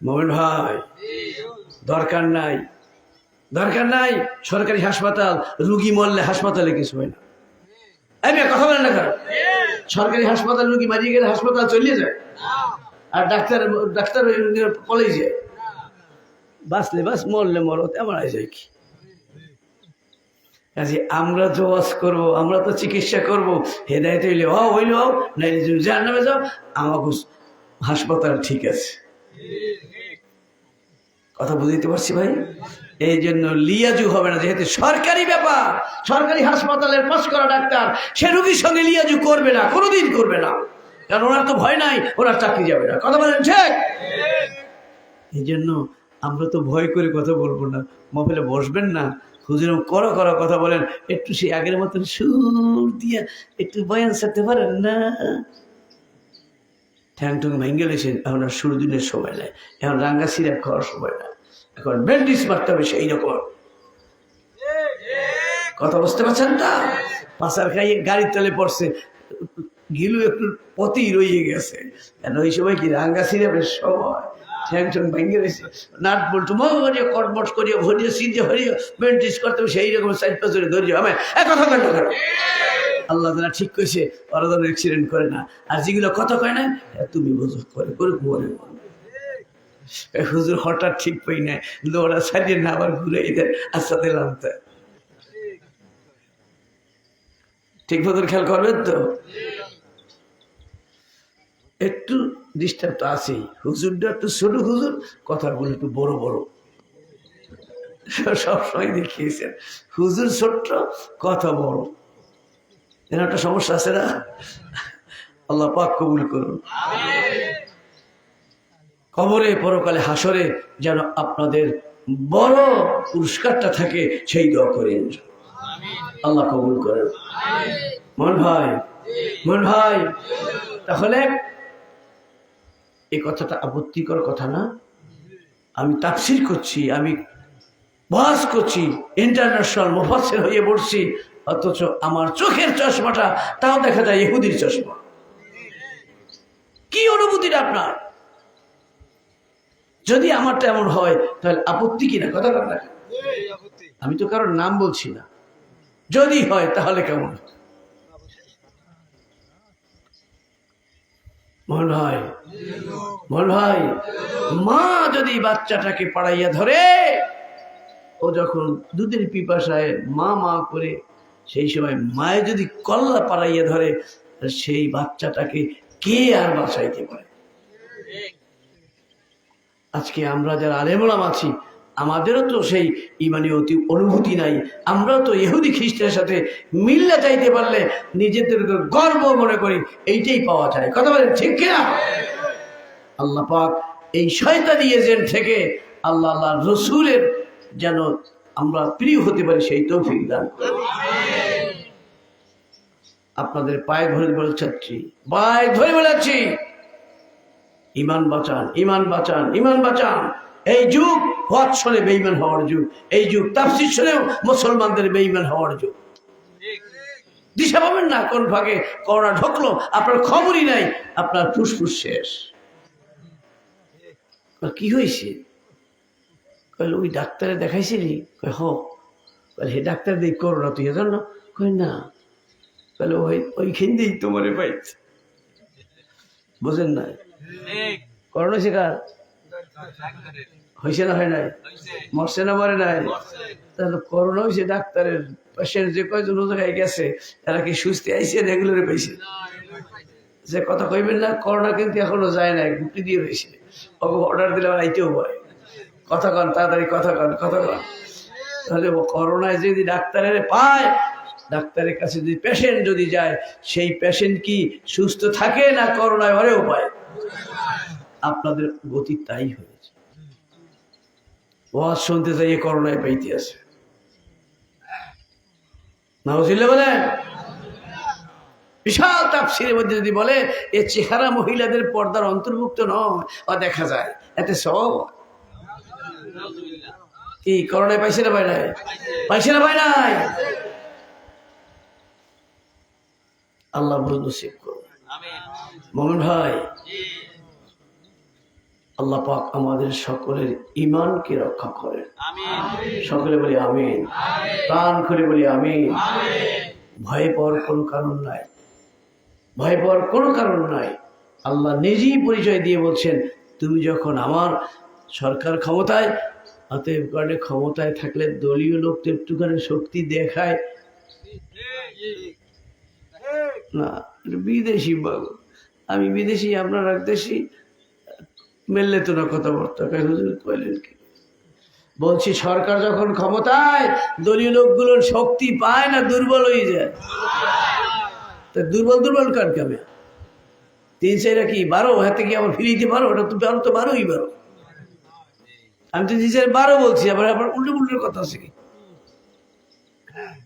মোমেন ভাই, দরকার নাই, দরকার নাই সরকারি হাসপাতাল। রুগী মরলে হাসপাতালে কিছু হয় না। আমি কথা বলেন না কেন? সরকারি হাসপাতাল রুগী মারিয়ে গেলে হাসপাতাল চলে যায়, আর ডাক্তার ডাক্তার কলেজে বাঁচলে বাস, মরলে মরত, এমন আয় যায় কি? কাজে আমরা তো ওয়াজ করবো, আমরা তো চিকিৎসা করবো, হেদায়েত হইলে হইলে হোক, নাইলে তুমি জাহান্নামে যাও, আমাকে হাসপাতাল ঠিক আছে। কথা বুঝতে পারছি ভাই? এই জন্য লিয়াজু হবে না, যেহেতু সরকারি ব্যাপার, সরকারি হাসপাতালের পাস করা ডাক্তার সে রুগীর সঙ্গে লিয়াজু করবে না, কোনোদিন করবে না, কারণ ওনার তো ভয় নাই, ওনার চাকরি যাবে না। কথা বলেন ঠিক? এই জন্য আমরা তো ভয় করে কথা বলবো না। মোবাইলে বসবেন না, হুজুর করো করো কথা বলেন, একটু সেই আগের মতন সুর দিয়ে একটু বয়ান সারতে পারেন না? ঠ্যাং ঠ্যাং ভেঙে গেছেন, এখন আর সুর দিনের সময় নেই, এখন রাঙ্গা সিরাপ খাওয়ার সময় না, এখন ব্যান্ডিজ মারতে হবে সেই রকম। কথা বুঝতে পারছেন না? পাশার খাইয়ে গাড়ির তলে পড়ছে, গিলু একটু পথেই রয়ে গেছে, কেন ওই সময় কি রাঙ্গা সিরাপের সময়, ঠ্যাং ঠ্যাং ভেঙে গেছে, নাট বলতো মরিয়ে কটমট করিয়ে ভরিয়ে সিজে ভরিয়ে ব্যান্ডিজ করতে হবে সেই রকম, 4-5 ধরে ধৈর্য। আমি এক কথা কেন কেন আল্লাহ তারা ঠিক করেছে, ওরা যেন অ্যাক্সিডেন্ট করে না। আর যেগুলো কথা কয় না তুমি বুঝো করে করে ঘুরে হুজুর হঠাৎ ঠিক পাই না, দৌড়া ছাড়িয়ে না আবার ঘুরে দেয়, আচ্ছা দিলাম। তো ঠিক মতো খেয়াল করবেন তো, একটু ডিস্টার্ব তো আছেই। হুজুরটা একটু ছোট হুজুর, কথাগুলো একটু বড় বড়, সবসময় দেখিয়েছেন হুজুর ছোট্ট, কথা বড়, এর একটা সমস্যা আছে না? আল্লাহ পাক কবুল করুন। কবরে পরকালে হাসরে যেন আপনাদের বড় পুরস্কারটা থাকে, সেই দোয়া করেন, আল্লাহ কবুল করেন। মন ভাই, মন ভাই, তাহলে এই কথাটা আপত্তিকর কথা না? আমি তাফসীর করছি, আমি ওয়াজ করছি, ইন্টারন্যাশনাল মুফাসসির হয়ে পড়ছি, অথচ আমার চোখের চশমাটা তাও দেখা যায় ইহুদির চশমা। কি অনুভূতিটা আপনার? যদি আমারটা এমন হয় তাহলে আপত্তি কিনা? কথা বলেন না, আমি তো কারোর নাম বলছি না, যদি হয় তাহলে কেমন? মন ভাই, মন ভাই, মা যদি বাচ্চাটাকে পাড়াইয়া ধরে, ও যখন দুধের পিপাসায় মা মা করে, সেই সময় মায়ে যদি কল্লা পাড়াইয়া ধরে, সেই বাচ্চাটাকে কে আর বাঁচাইতে পারে? আজকে আমরা যারা আলেম ওলামা আছি, আমাদেরও তো সেই ইমানি অনুভূতি নাই। আমরাও তো ইহুদি খ্রিস্টানের সাথে মিল্লা চাইতে পারলে নিজেদের গর্ব মনে করি, এইটাই পাওয়া যায়। কথা বলেন ঠিক কিনা? আল্লাহ পাক এই শয়তানি এজেন্ট থেকে আল্লাহ আল্লাহ রসুলের যেন আমরা প্রিয় হতে পারি, সেই তৌফিক দান করুন। আপনাদের পায়ে ধরে বলেছি, পায়ে ধরে বলেছি, ইমান বাঁচান, ইমান বাঁচান, ইমান বাঁচান। এই যুগ ওয়াজ শুনে বেঈমান হওয়ার যুগ, এই যুগ তাফসীর শুনেও মুসলমানদের বেঈমান হওয়ার যুগ। দিশা পাবেন না কোন ভাগে করোনা ঢুকলো, আপনার খবরই নাই, আপনার ফুসফুস শেষ। কি হয়েছে? কইলে ওই ডাক্তারে দেখাইছিলি? কই হ। কইলে হে ডাক্তার দিয়ে করোনা তুই জানো? কই না। কইলে ওইখান দিয়েই তোমারে পাইছে। বুঝেন না? করোনা শিকার হয়েছে না হয় নাই? মরছে না মরে নাই? তাহলে করোনা হয়েছে ডাক্তারের পেশেন্ট যে কয়জন জায়গায় গেছে, এরা কি সুস্থ আইসে রেগুলারে পাইছে? যে কথা কইবেন না, করোনা কিন্তু এখনো যায় নাই, গুটি দিয়ে রয়েছে। অর্ডার দিলে আইতেও পারে। কথা কন তাড়াতাড়ি, কথা কন, কথা কন। তাহলে করোনায় যদি ডাক্তারের পায়, ডাক্তারের কাছে যদি পেশেন্ট যদি যায়, সেই পেশেন্ট কি সুস্থ থাকে না করোনায় হরেও পায়? আপনাদের গতি তাই হয়েছে। ওয়াজ শুনতে যাইয়ে করোনায় পাইতে আছে। নাউজুবিল্লাহ বলেন। বিশাল তাফসীরের মধ্যে যদি বলে এ চেহারা মহিলাদের পর্দার অন্তর্ভুক্ত নয়, ও দেখা যায় এতে সব কি করোনায় পাইছে না পাই নাই? পাইছে না পাই নাই? আল্লাহ বুঝ নসিব করুন। মুমিন ভাই, আল্লাহ পাক আমাদের সকলের ঈমানকে রক্ষা করেন। সকলে বলি আমিন। প্রাণ খুলে বলি আমিন। ভয় পাওয়ার কোনো কারণ নাই, ভয় পাওয়ার কোনো কারণ নাই। আল্লাহ নিজেই পরিচয় দিয়ে বলছেন, তুমি যখন আমার সরকার ক্ষমতায়, অতএব কারণে ক্ষমতায় থাকলে দলীয় লোক তো একটুখানি শক্তি দেখায় না, বিদেশি বাবু, আমি বিদেশি আপনার এক দেশি, মেললে তো না কথাবার্তা। কইলেন কি বলছি, সরকার যখন ক্ষমতায় দলীয় লোকগুলোর শক্তি পায় না, দুর্বল হয়ে যায়। তা দুর্বল দুর্বল কার কামে 3 কি 12 হাতে কি আবার ফিরিতে পারো? ওটা তো 12ই 12। আমি তো 12 বলছি, আবার আবার উল্টো উল্টো কথা আছে কি?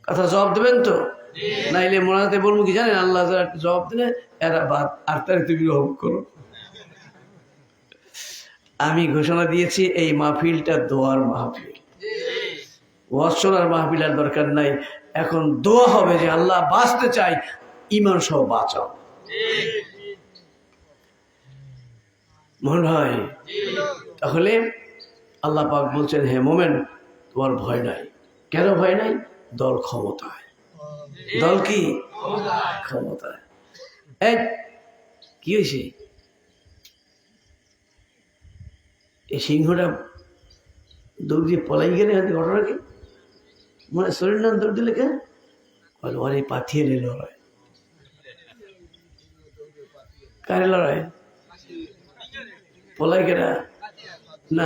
কথা জবাব দেবেন তো, নাইলে মোনাজাতে বলবো কি জানেন, আল্লাহ জবাব দিলে এরা বাদ, আর তার তুমি রহম করো। আমি ঘোষণা দিয়েছি এই মাহফিলটা দোয়ার মাহফিল, ওয়াজ শোনার মাহফিল আর দরকার নাই। এখন দোয়া হবে যে আল্লাহ বাঁচতে চাই, ঈমান সহ বাঁচাও। মনে হয় তাহলে আল্লাহ পাক বলছেন, হে মোমেন তোমার ভয় নাই। কেন ভয় নাই? দল ক্ষমতায়। দল কি? ক্ষমতায়। কি হয়েছে? এই সিংহটা দৌড় দিয়ে পলাই গেলে ঘটনা কি মানে শরীর নাম দৌড় দিলে কেন? ওরে পাঠিয়ে নিল লড়াই। কারে লড়াই? পলাই গেরা না,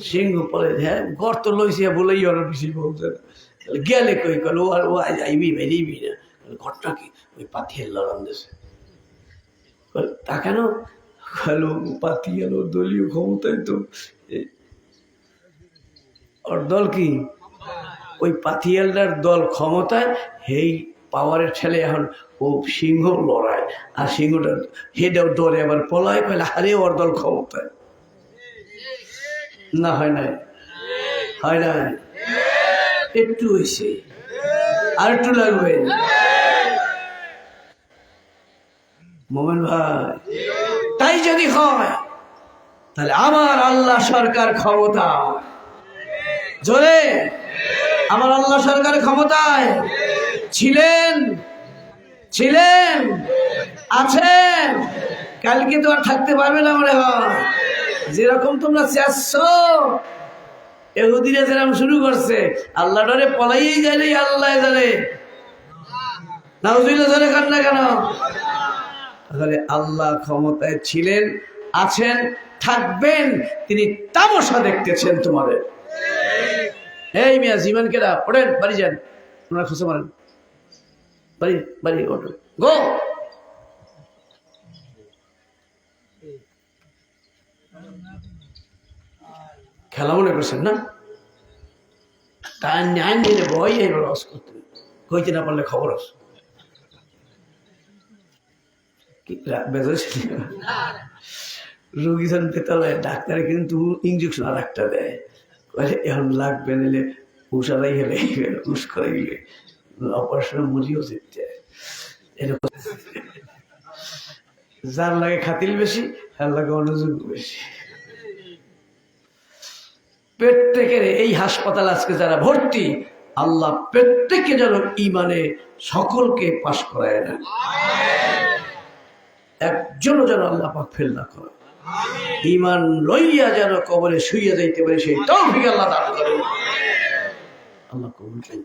সিংহ পলাই। হ্যাঁ, গর্ত লইছে বলেই ওরা বেশি বলছে গেলে কই কল ও আর ও আইবি বেরিয়েবি না। ঘটনা কি? ওই পাথিয়ে লড়ান দেশে। তা কেন? খালো পাথিয়ালো দলীয় ক্ষমতায় তো ওর দল কি? ওই পাথিয়ালটার দল ক্ষমতায়, সেই পাওয়ারের ঠেলে এখন ও সিংহ লড়ায়, আর সিংহটা হেডেও দৌড়ে আবার পলায়, পেলে হারে ওর দল ক্ষমতায়। না হয় নাই? হয় নাই? একটু হয়েছে, আর একটু লাগবে। মোমেন ভাই, তাই যদি হয় তাহলে আমার আল্লাহ সরকার ক্ষমতা জোরে, আমার আল্লাহ সরকার ক্ষমতায় ছিলেন, ছিলেন, আছেন। কালকে তো আর থাকতে পারবে না মনে হয়। যেরকম তোমরা চেয়েছো, ইহুদিরা যেরকম শুরু করছে, আল্লাহ ডরে পলাইয়েই জানে, আল্লাহ জানে। নাউজুবিল্লাহ জোরে কান না কেন? তাহলে আল্লাহ ক্ষমতায় ছিলেন, আছেন, থাকবেন। তিনি তামাশা দেখতেছেন তোমাদের। এই মিয়া জীবন কেরা ওঠেন, বাড়ি যান, ওনারা খুশি মারেন, বাড়ি বাড়ি ওঠো, গো। খেলা মনে করছেন না? তাই ন্যায় নিয়ে বই রস করতে কইতে না পারলে খবর আস রোগী যখন পেতালে ডাক্তারে কিন্তু ইঞ্জেকশন আর একটা দেয়, এখন লাগবে নিলে উষারাই গেলে উস করে গেলে অপারেশনের মরিও যেতে। এরকম যার লাগে খাতিল বেশি, তার লাগে অনুযোগ বেশি। প্রত্যেকের এই হাসপাতাল আজকে যারা ভর্তি, আল্লাহ প্রত্যেককে যেন ঈমানে সকলকে পাশ করায় না, একজনও যেন আল্লাহ পাক ফেল না করে। ঈমান লইয়া যেন কবরে শুইয়া যাইতে পারে, সেই তৌফিক আল্লাহ দান করেন। আল্লাহ কবুল করেন।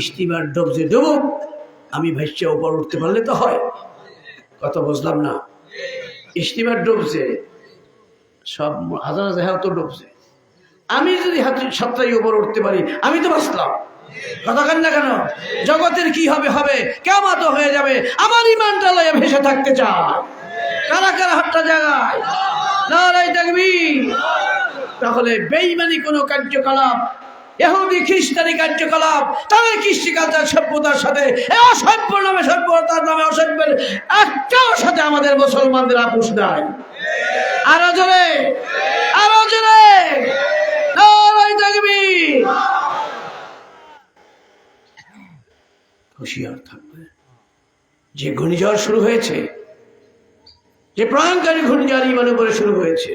ইস্তিমার ডোব যে ডুবুক, আমি ভাইসা উপর উঠতে পারলে তো হয়। কথা বুঝলাম না? ইস্তিমার ডুবছে, সব হাজার হাজার তো ডুবছে, আমি যদি সাতটাই উপর উঠতে পারি, আমি তো বাঁচলাম। কথা কেন না কেন? জগতের কি হবে হবে, কিয়ামত হয়ে যাবে, আমার ঈমানটা লইয়া ভেসে থাকতে চায়। কারা কারা হাতটা জাগায়? নারায়ে তাকবীর। তাহলে বেঈমানি কোনো কার্যকলাপ, ইহুদি খ্রিস্টানি কার্যকলাপ, তাদের কৃষ্টিকালচার সভ্যতার সাথে অসভ্য নামে সভ্যতার নামে অসভ্যের একটাও সাথে আমাদের মুসলমানদের আপোষ নাই। আরো জোরে, আরো জোরে নারায়ে তাকবীর। হুঁশিয়ার থাকবে। যে ঘূর্ণিঝড় শুরু হয়েছে, যে প্রাণকারী ঘূর্ণিঝড় ঈমানের উপরে শুরু হয়েছে,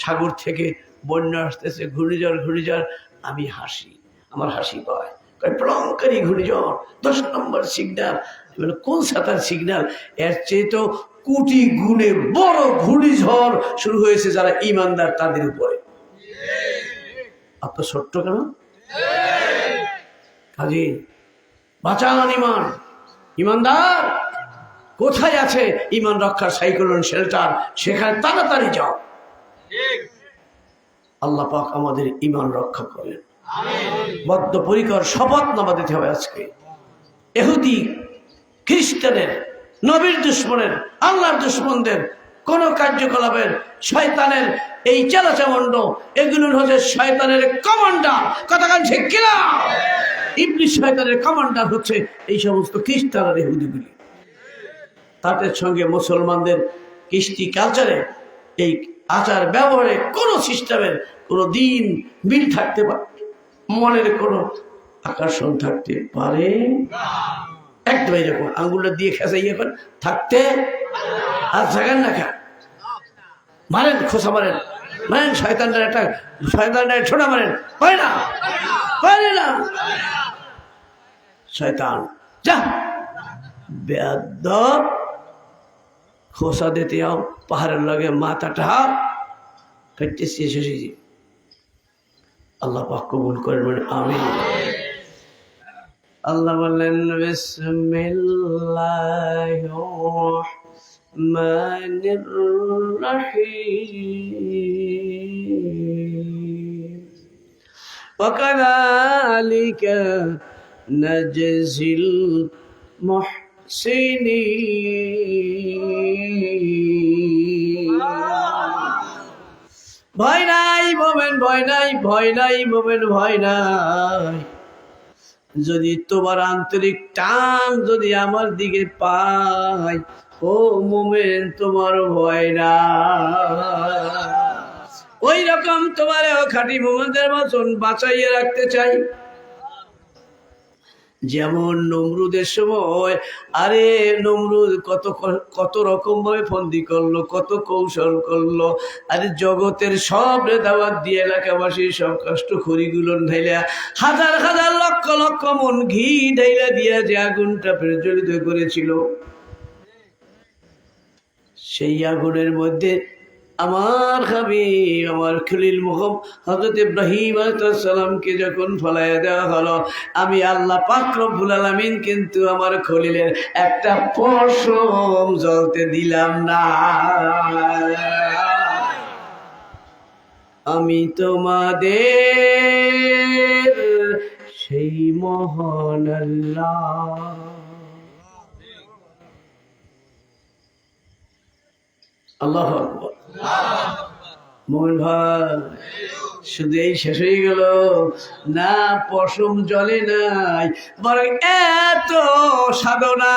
সাগর থেকে বন্যা আসতেছে, ঘূর্ণিঝড়, আমি হাসি, আমার হাসি পায়। প্রলঙ্কারী ঘূর্ণিঝড়, 10 নম্বর সিগন্যাল। কোন সাঁতার সিগন্যাল? এর চেয়ে তো কোটি গুণে বড় ঘূর্ণিঝড় শুরু হয়েছে যারা ইমানদার তাদের উপরে। আপনার ছোট্ট কেন? কাজে বাঁচান ইমান। ইমানদার কোথায় আছে ইমান রক্ষার সাইক্লোন শেল্টার, সেখানে তাড়াতাড়ি যাও। আল্লাহ পাক আমাদের ইমান রক্ষা করেন। বদ্ধপরিকর শপথ নামা দিতে হবে আজকে। ইহুদি খ্রিস্টানের, নবীর দুশ্মনের, আল্লাহর দুশ্মনদের কোন কার্যকলাপের, শয়তানের এই চালাচামন্ড, এগুলোর হচ্ছে শয়তানের কমান্ডার। কথা কান ঠিক কিনা? ইবলিস শয়তানের কমান্ডার হচ্ছে এই সমস্ত খ্রিস্টান আর ইহুদিগুলি। তাদের সঙ্গে মুসলমানদের কৃষ্টি কালচারে, এই আচার ব্যবহারে কোন সিস্টেমের কোন দিন মিল থাকতে পারে, মনের কোনো আকর্ষণ থাকতে পারে একদম এরকম আঙ্গুলটা দিয়ে খেসাইয়ে থাকতে আর জাগান না খা মারেন, খোসা মারেন, মারেন শয়তানটা, একটা শয়তানটা ছোটা মারেন, পারে না, পারে না শয়তান। যা বেয়াদব, খোসা দিতে যাও, পাহাড়ের লগে মাথাটা ফেটে শেষ হয়েছি। আল্লাহ পাক কবুল করেন, মানে আমিন। আল্লাহ বললেন বিসমিল্লাহির রহমানির রহিম ওয়া কাযালিকা নাজজিল মুহসিনিন। ভয় নাই মোমেন, ভয় নাই, ভয় নাই মোমেন, ভয় নাই। যদি তোমার আন্তরিক টান যদি আমার দিকে পায়, ও মোমেন তোমার ভয় না। ওই রকম তোমার খাঁটি মোমেনদের মতন বাঁচাইয়ে রাখতে চাই। যেমন নমরুদের সময়, আরে নমরুদ কত রকম ভাবে ফন্দি করলো, কত কৌশল করলো। আরে জগতের সব দাওয়াত দিয়ে এলাকাবাসীর সব কষ্ট খড়িগুলো ঢাইলা, হাজার হাজার লক্ষ লক্ষ মন ঘি ঢাইলা দিয়া যে আগুনটা প্রজ্বলিত করেছিল, সেই আগুনের মধ্যে আমার হাবিব, আমার খলিল মুহাম্মদ হযরত ইব্রাহিম আলাইহিস সালামকে যখন ফলাইয়া দেওয়া হলো, আমি আল্লাহ পাক রব্বুল আলামিন কিন্তু আমার খলিলের একটা পশম জ্বলতে দিলাম না। আমি তোমাদের সেই মহান আল্লাহ। আল্লাহু আকবার। মোহন ভাই, শুধু এই শেষ হয়ে গেল না, পশম জ্বলে নাই, বরং এত সাধনা,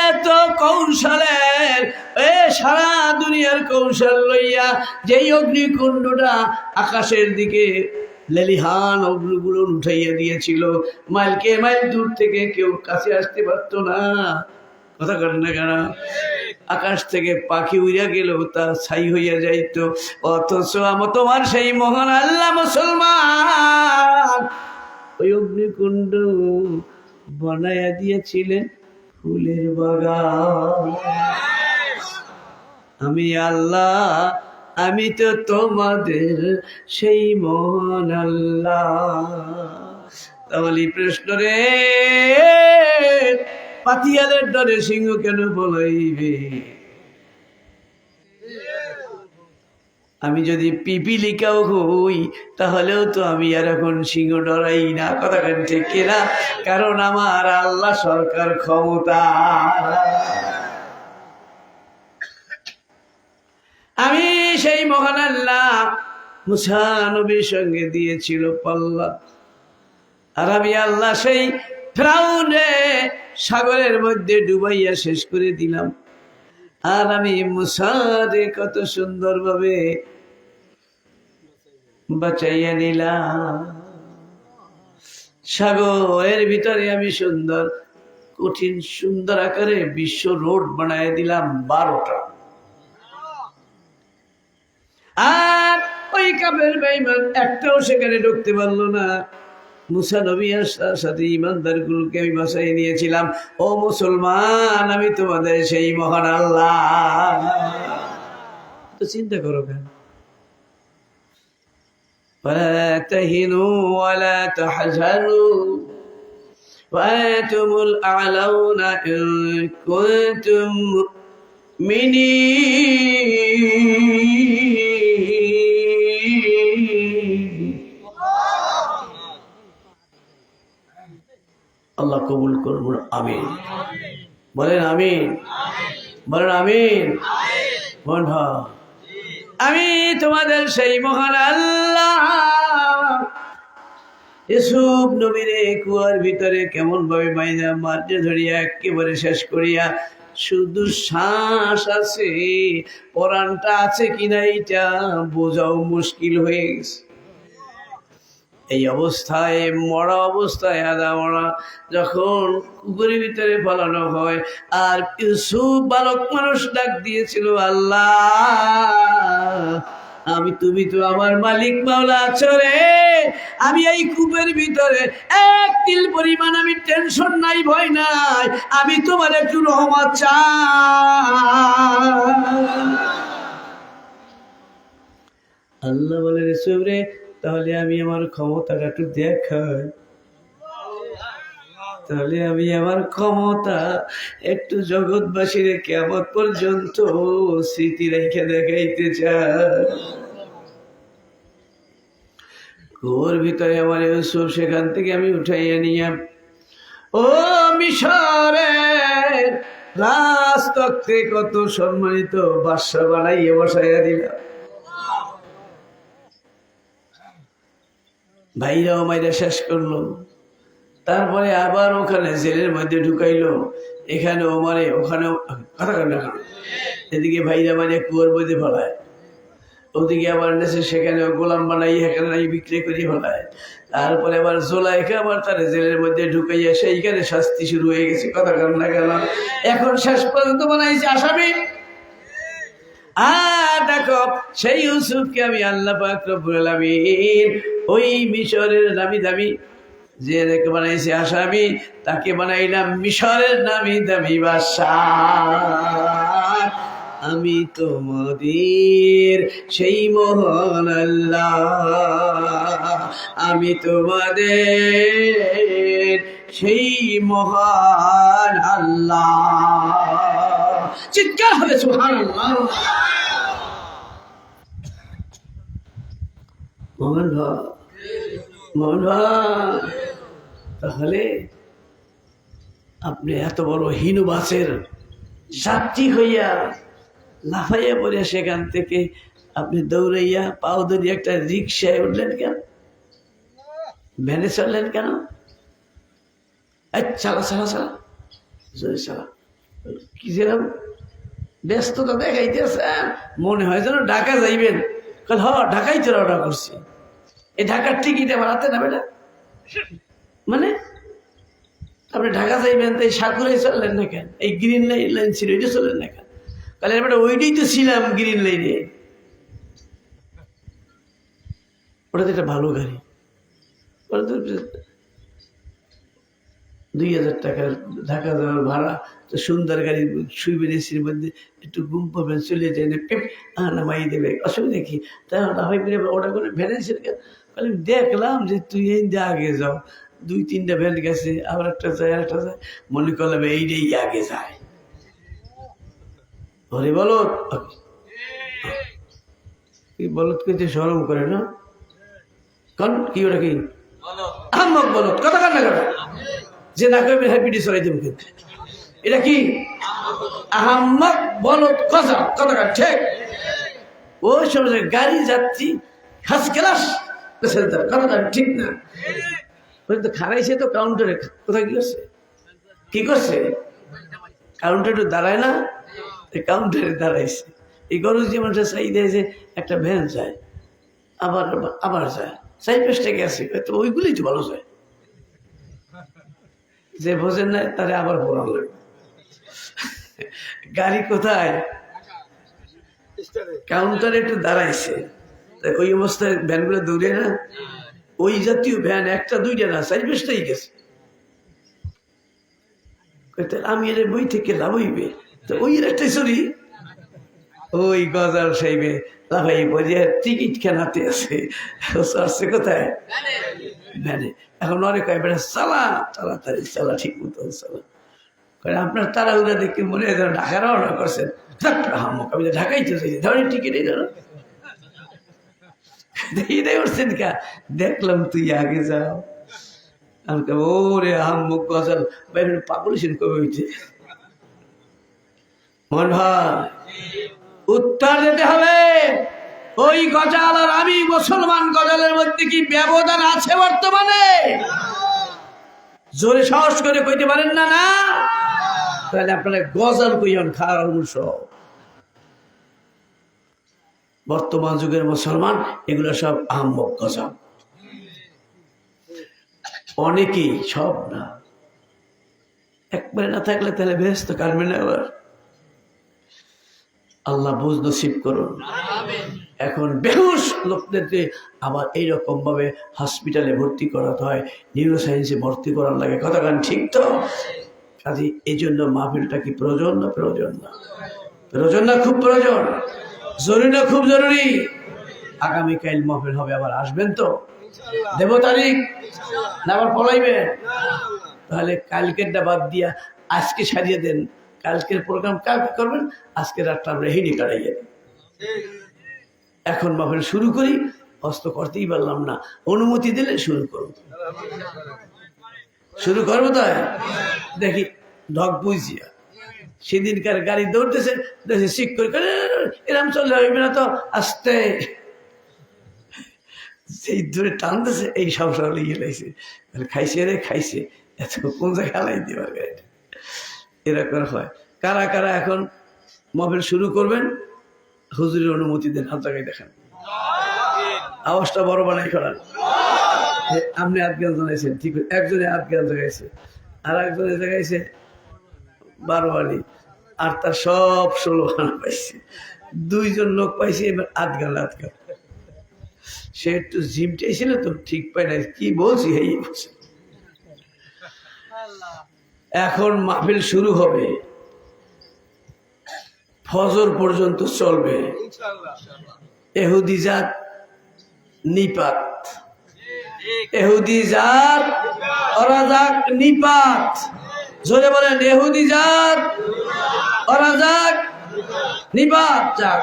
এত কৌশলের, সারা দুনিয়ার কৌশল লইয়া যেই অগ্নিকুণ্ডটা আকাশের দিকে লেলিহান অগ্নিগুলো উঠাইয়া দিয়েছিল, মাইলকে মাইল দূর থেকে কেউ কাছে আসতে পারতো না। কথা করেন না কেন? আকাশ থেকে পাখি উড়িয়া গেলেও তা ছাই হইয়া যাইত। অথচ তোমার সেই মহান আল্লাহ মুসলমান ওই অগ্নিকুণ্ড বানাইয়া দিয়েছিলেন ফুলের বাগান। আমি আল্লাহ, আমি তো তোমাদের সেই মহান আল্লাহ। তাহলে প্রশ্ন রে, পাতিয়ালের ডরে সিংহ কেন বলাইবে? আমি যদি পিপিলিকাও হই তাহলেও তো আমি আর এখন সিংহ ডরাই না। কথা কেন ঠিক কিনা? কারণ আমার আল্লাহ সরকার ক্ষমতা। আমি সেই মহান আল্লাহ মুসা নবীর সঙ্গে দিয়েছিল পাল্লা, আর আমি আল্লাহ সেই ফিরআউনকে সাগরের মধ্যে ডুবাইয়া শেষ করে দিলাম। আর আমি মুসারে কত সুন্দরভাবে বাঁচাইয়া নিলাম। সাগরের ভিতরে আমি সুন্দর কঠিন সুন্দর আকারে বিশ্ব রোড বানায় দিলাম 12টা। আর কাফের বেঈমান একটাও সেখানে ঢুকতে পারলো না। মুসা নবী আসার সাথে ইমানদারগুলোকে আমি বাঁচাই নিয়েছিলাম। ও মুসলমান, আমি তোমাদের সেই মহান আল্লাহ। তো চিন্তা করো কেন? ولا تهنوا ولا تحزنوا وأنتم الأعلون إن كنتم مؤمنين। আল্লাহ কবুল করুন, আমিন বলেন, আমিন বলেন, আমিন বলেন। আমি তোমাদের সেই মহান আল্লাহ। ইউসুফ নবীরে কুয়ার ভিতরে কেমন ভাবে বাইনা মারতে ধরিয়া একেবারে শেষ করিয়া শুধু শ্বাস আছে, পরাণটা আছে কিনা এইটা বোঝাও মুশকিল হয়ে গেছে। এই অবস্থায়, মরা অবস্থায়, আদা মরা যখন কুকুরের ভিতরে ফলানো হয়, আর ইউসুফ বালক মানুষ ডাক দিয়েছিল, আল্লাহ আমি, তুমি তো আমার মালিক মাওলা আছো রে। আমি এই কূপের ভিতরে এক তিল পরিমাণ আমি টেনশন নাই, ভয় নাই। আমি তোমার একটু রহমত চাই। আল্লাহ বলে, ইউসুফ রে, তাহলে আমি আমার ক্ষমতাটা একটু দেখাই। তাহলে আমি আমার ক্ষমতা একটু জগৎবাসীর কিয়ামত পর্যন্ত স্মৃতি রেখে দেখাইতে চাই। কুয়োর ভিতরে আমার ইউসুফ, সেখান থেকে আমি উঠাইয়া নিয়ে ও মিশরের রাজতক্তে কত সম্মানিত বাদশা বানাইয়া বসাইয়া দিলাম। ভাইরাও মাইরা শেষ করলো। তারপরে আবার ওখানে জেলের মধ্যে ঢুকাইলো। এখানে ওমারে, ওখানেও কথা কর না, এদিকে ভাইরা মানে কুয়োর মধ্যে ফেলায়, ওদিকে আবার নেছে সেখানে গোলাম বানাই, এখানে বিক্রি করে ফেলায়। তারপরে আবার জোলাইকে আবার তার জেলের মধ্যে ঢুকাইয়া সেইখানে শাস্তি শুরু হয়ে গেছে। কথা কর না কেন? এখন শেষ পর্যন্ত বানাইছে আসামি। আর দেখো, সেই ইউসুফকে আমি আল্লাহ পাক রব্বুল আলামিন ওই মিশরের নামি দামি যে রেখে বানাইছে আসামি, তাকে বানাইলাম মিশরের নামি দামি বাদশা। আমি তোমাদের সেই মহান আল্লাহ, আমি তোমাদের সেই মহান আল্লাহ। চিৎকার হবে সুবহানাল্লাহ। মোহন ভাই, মোহন ভাই, তাহলে আপনি এত বড় হিনু বাসের যাত্রী হইয়া লাফাইয়া পড়ে সেখান থেকে আপনি দৌড়াইয়া পাও ধরিয়া একটা রিক্সায় উঠলেন কেন? ভ্যানে চললেন কেন? চালা চালা চালা চালা, কি যেরকম ব্যস্ততা দেখাইতেছেন, মনে হয় যেন ঢাকা যাইবেন। কাল ঢাকাই তো রওনা করছি, এই ঢাকার টিকিট আমার হাতে না বেটা। মানে আপনি ঢাকা যাইবেন, তো এই সাকুরাই চললেন না কেন? এই গ্রিন লাইন ছিল, এটা চললেন না কেন? কালে বেটা ওইটাই তো ছিলাম গ্রিন লাইনে। ওটা তো একটা ভালো গাড়ি, ওটা তো 2000 টাকার ঢাকা যাওয়ার ভাড়া। তো সুন্দর গাড়ি, শুইবেন এসির মধ্যে, একটু ঘুম পাবেন, চলে যায় না, নামাই দেবে, অসুবিধা কি? তাই নামাই বেরে ওটা করে ভ্যানের কেন? বলে দেখলাম যে তুই এই আগে যাও, 2-3টা ভ্যান গেছে, আবার একটা যায়, আরেকটা যায়, মনে করলাম এইটাই আগে যায়। ওরে বলত, বলত কিন্তু শরম করে না? কন কি ওটা কি আহমক বলত, কথা কান্না করে যে না করবে হ্যাপিটি চড়াই দেবো। কিন্তু এটা কি আহমক বলত, কথা কথা কান ঠিক। ওই সময় গাড়ি যাত্রী ফার্স্ট ক্লাস কথা ঠিক না। তো খারাইছে তো কাউন্টারে, কোথায় কি করছে? কি করছে? কাউন্টারে দাঁড়ায় না, কাউন্টারে দাঁড়াইছে। এই গরু যে মানুষের চাই দেয় যে একটা ভ্যান যায়, আবার আবার যায়, চাই পেস্টে গেছে, তো ওইগুলোই তো ভালো যায়। যে বোঝেন না তারে আবার পড়ানো লাগবে। গাড়ি কোথায়? কাউন্টারে একটু দাঁড়াইছে, তাই ওই অবস্থায় ভ্যানগুলো দৌড়ে না, ওই জাতীয় ভ্যান একটা দুইটা না 4-5টাই গেছে। আমি এর বই থেকে লাভ হইবে, তো ওই একটা চুরি ওই গজাল সাইবে লাভাই বলে টিকিট কেনাতে আছে, আসছে কোথায় ভ্যানে। এখন অনেক বেড়া চালা তাড়াতাড়ি চালা, ঠিক মতো চালা। আপনার তাড়াহুড়া দেখে মনে হয় ঢাকা রওনা করছেন, হামক আমি ঢাকাইতে চাইছি, ধরেন টিকিটে ধরো উঠছেন কা, দেখলাম তুই আগে যাও। ওরে হামুক গজাল পাপুলেশন কমে হইছে। মন ভাই উত্তর দিতে হবে, ওই গজাল আর আমি মুসলমান গজালের মধ্যে কি ব্যবধান আছে বর্তমানে? জোরে সাহস করে কইতে পারেন না? না, তাহলে আপনারা গজাল কইন খাওয়ার অংশ। বর্তমান যুগের মুসলমান এগুলো সব আহম্মক গজল, অনেকেই, সব না। একবারে না থাকলে তাহলে বেহেশত কাটবে না। আবার আল্লাহ বুঝ নসিব করুন। এখন বেহুশ লোকদেরকে আবার এইরকম ভাবে হসপিটালে ভর্তি করাতে হয়, নিউরো সায়েন্সে ভর্তি করার লাগে, কথা গান ঠিক তো? কাজে এই জন্য মাহফিলটা কি প্রয়োজন না প্রয়োজন না? প্রয়োজন না, খুব প্রয়োজন, জরুরি না খুব জরুরি? আগামীকাল মাহফিল হবে, আবার আসবেন তো? দেব তারিখ না আবার পলাইবেন? তাহলে কালকেরটা বাদ দিয়া আজকে সারিয়ে দেন, কালকের প্রোগ্রাম কালকে করবেন, আজকে রাতটা আমরা হেঁটে কাটাইয়ে দেন। এখন মাহফিল শুরু করি, অস্ত করতেই পারলাম না, অনুমতি দিলে শুরু করব। শুরু করবো তাই দেখি ঢক বুঝিয়া সেদিনকার গাড়ি দৌড়তেছে, দেখে শিখ করে এরম চললে হইবে না তো, আসতে সেই দূরে টানতেছে, এই সব সব ইয়ে লাগছে, খাইছে রে খাইছে, এত কোন জায়গায় হালাই দেওয়ার গাড়িটা, এরকম হয়। কারা কারা এখন মাহফিল শুরু করবেন হুজুরের অনুমতি দেন, হাত জায়গায় দেখেন, আওয়াজটা বড় বানাই করান। আপনি হাত জ্ঞান জানাইছেন, ঠিক, একজনে হাত জ্ঞান জাগাইছে, আর একজনে জাগাইছে 12 আলি, আর তার সব 16 আনা পাইছে, 2 জন লোক পাইছে এবার আধ গাল। সে একটু জিম চাইছিল তো, ঠিক পাই না, কি বলছি এই বলছে। এখন মাহফিল শুরু হবে, ফজর পর্যন্ত চলবে। এহুদি জাত নিপাত, এহুদি জাত ওরা যাক নিপাত, জোরে বলেন এহুদি জাত ওরা যাক নিপাত যাক,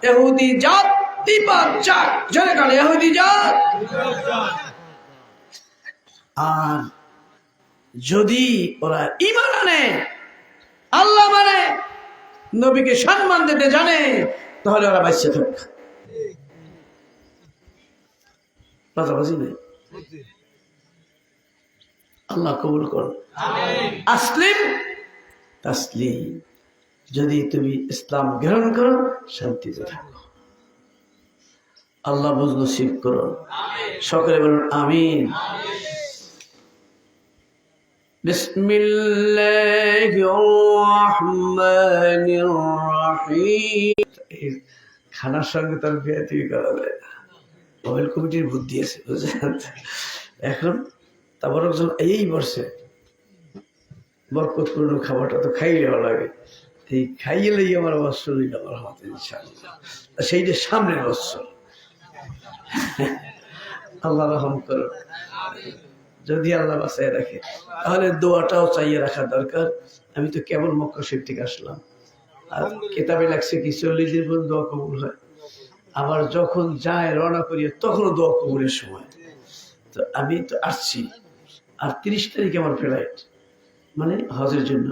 এহুদি জাত নিপাত যাক, জোরে বলেন এহুদি জাত। আর যদি ওরা ঈমান আনে, আল্লাহ মানে, নবীকে সম্মান দিতে জানে, তাহলে ওরা বাঁচিয়ে থাকবে। পাশাপাশি নেই, আল্লাহ কবুল করুন। আসলিম তাসলিম, যদি তুমি ইসলাম গ্রহণ করো শান্তিতে থাকো, আল্লাহ বুঝ নসিব করুন। সকলে বলুন আমিন। বিসমিল্লাহির রহমানির রহিম। খানার সঙ্গে তার বিয়ে করা যায় না, মোবাইল কমিটির বুদ্ধি আছে, বুঝলেন? এখন তারপর এই বর্ষে বরকতপূর্ণ খাবারটা তো খাইয়ে ভালো লাগে, এই খাইয়েলেই আমার বৎসর আমার হাতে ইনশাআল্লাহ, সেইটা সামনের বৎসর। আল্লাহ রহম করুন, যদি আল্লাহ বাঁচায় রাখে, তাহলে দোয়াটাও চাইয়ে রাখা দরকার। আমি তো কেবল মক্কা শরীফ থেকে আসলাম, আর কেতাবে লাগছে কি 40 দিন পর্যন্ত দোয়া কবুল হয়, আবার যখন যায় রওনা করি তখনও দোয়া কবুলের সময়। তো আমি তো আসছি, আর 30 তারিখে আমার ফ্লাইট, মানে হজের জন্য।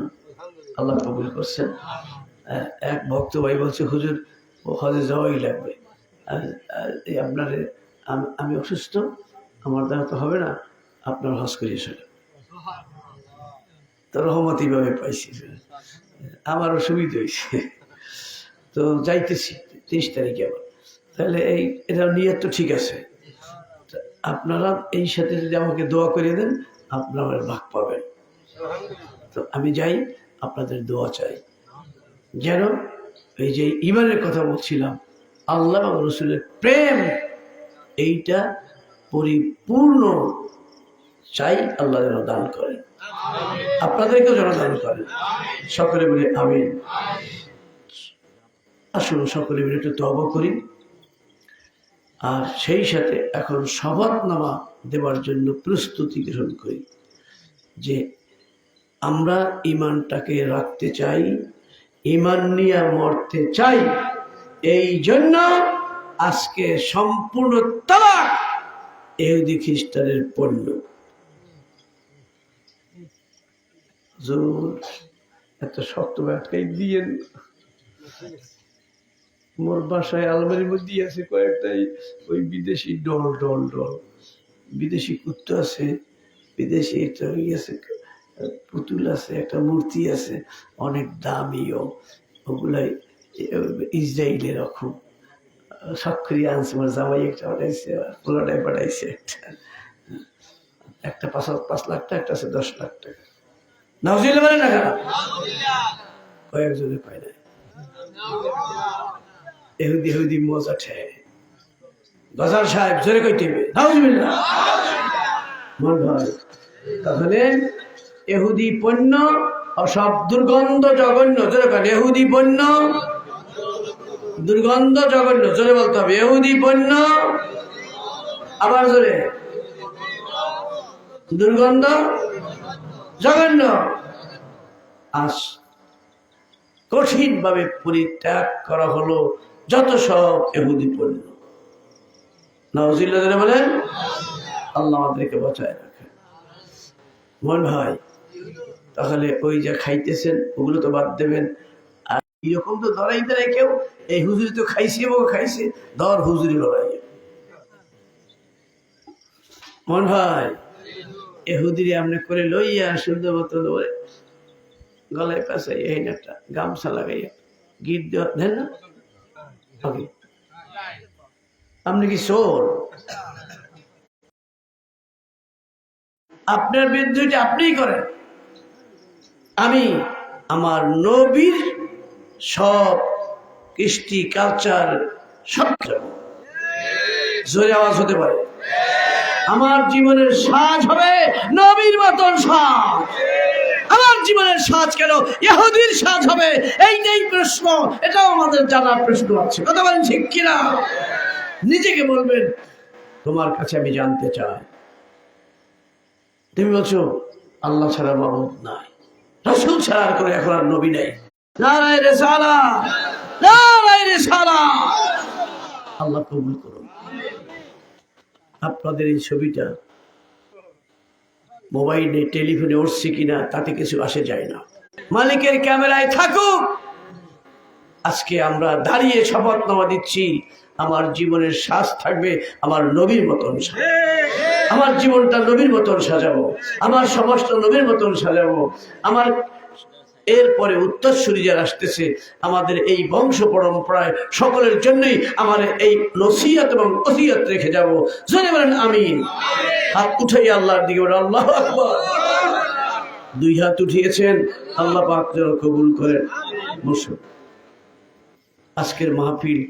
আল্লাহ কবুল করছেন। এক ভক্ত ভাই বলছে হুজুর ও হজে যাওয়াই লাগবে, আপনার আমি অসুস্থ, আমার দ্বারা তো হবে না, আপনার হজ করিয়ে চলে। তো রহমতি ভাবে পাইছি, আমারও সুবিধা হয়েছে। তো যাইতেছি 30 তারিখে আবার, তাহলে এটা নিয়ত তো ঠিক আছে। আপনারা এই সাথে যদি আমাকে দোয়া করে দেন, আপনারা ভাগ পাবেন। তো আমি যাই, আপনাদের দোয়া চাই যেন এই যে ইমানের কথা বলছিলাম, আল্লাহ এবং রসুলের প্রেম এইটা পরিপূর্ণ চাই। আল্লাহ যেন দান করেন, আপনাদেরকেও যেন দান করেন। সকলে বলে আমিন। আসুন সকলে মিলে একটু তওবা করি, আর সেই সাথে এখন শপথনামা দেওয়ার জন্য প্রস্তুতি গ্রহণ করি যে আমরা ইমানটাকে রাখতে চাই, ইমান নিয়ে মরতে চাই। এই জন্য আজকে সম্পূর্ণ তালাক ইহুদি খ্রিস্টানের পণ্য। এত শক্ত ব্যাটকাই দিয়ে মোর বাসায় আলমারির মধ্যে আছে কয়েকটাই ওই বিদেশি ডল ডল ডল, বিদেশি কুত্তা আছে, বিদেশি একটা আছে পুতুল আছে, একটা মূর্তি আছে অনেক দামিও, ওগুলাই ইসরায়েলের খুব সক্রিয় আনছে। আমার জামাই একটা পাঠাইছে, পোলাটাই পাঠাইছে একটা 5 লাখ টাকা, একটা আছে 10 লাখ টাকা। নাউজুবিল্লাহ বলেন না কেন? কয়েকজনে পায় না। এহুদি এহুদি মজা ঠেয় গজার সাহেব জোরে কইতে হবে নাউজুবিল্লাহ। মন ভাই, তাহলে এহুদি পণ্য অসব দুর্গন্ধ জঘন্য, জোরে বলেন এহুদি পণ্য দুর্গন্ধ জঘন্য, জোরে বলতে হবে এহুদি পণ্য, আবার জোরে দুর্গন্ধ জঘন্য। আজ কঠিন ভাবে পরিত্যাগ করা হলো যত সব এহুদি পণ্য। নাউজুবিল্লাহ বলেন। আল্লাহ আমাদেরকে বাঁচায় রাখেন। মন ভাই, তাহলে ওই যে খাইতেছেন ওগুলো তো বাদ দেবেন। আর এরকম তো ধরাই দেয় কেউ, এই হুজুরি তো খাইছে এবং খাইছে, ধর হুজুরি লড়াই। মন ভাই, এহুদিরি আপনি করে লইয়া শুদ্ধ মতো ধরে গলায় পাশে এই একটা গামছা লাগাইয়া গিট দেওয়া দেন না। আপনি কি চোর? আপনার বিরুদ্ধে আপনিই করেন। আমি আমার নবীর সব কৃষ্টি কালচার সব জোরে আওয়াজ হতে পারে। আমার জীবনের সাজ হবে নবীর মতন সাজ। আমার জীবনের সাজ কেন ইহুদির সাজ হবে? এইটাই প্রশ্ন, এটাও আমাদের জানার প্রশ্ন আছে। কথা বলেন ঠিক কিনা? নিজেকে বলবেন তোমার কাছে আমি জানতে চাই। তুমি বলছো আল্লাহ ছাড়া মাবুদ নাই, রাসূল ছাড়া আর কোনো এখন আর নবী নাই। নারায়ে রিসালাত, নারায়ে রিসালাত। আল্লাহ কবুল করুন। আপনাদের এই ছবিটা মোবাইলে টেলিফোনে উঠছে কিনা তাতে কিছু আসে যায় না, মালিকের ক্যামেরায় থাকুক। আজকে আমরা দাঁড়িয়ে শপথনামা দিচ্ছি, আমার জীবনের সাজ থাকবে আমার নবীর মতন। আমার জীবনটা নবীর মতন সাজাবো, আমার সমাজটা নবীর মতন সাজাবো। আমার এরপরে উত্তরসূরি যারা আসতেছে, আমাদের এই বংশ পরম্পরায় সকলের জন্যই আমার এই নসিহত এবং ওসিয়ত রেখে যাব। জোরে বলেন আমিন। হাত উঠাই আল্লাহর দিকে বলেন আল্লাহু আকবার। 2 হাত উঠিয়েছেন, আল্লাহ পাক যেন কবুল করেন। বসুন। আজকের মাহফিল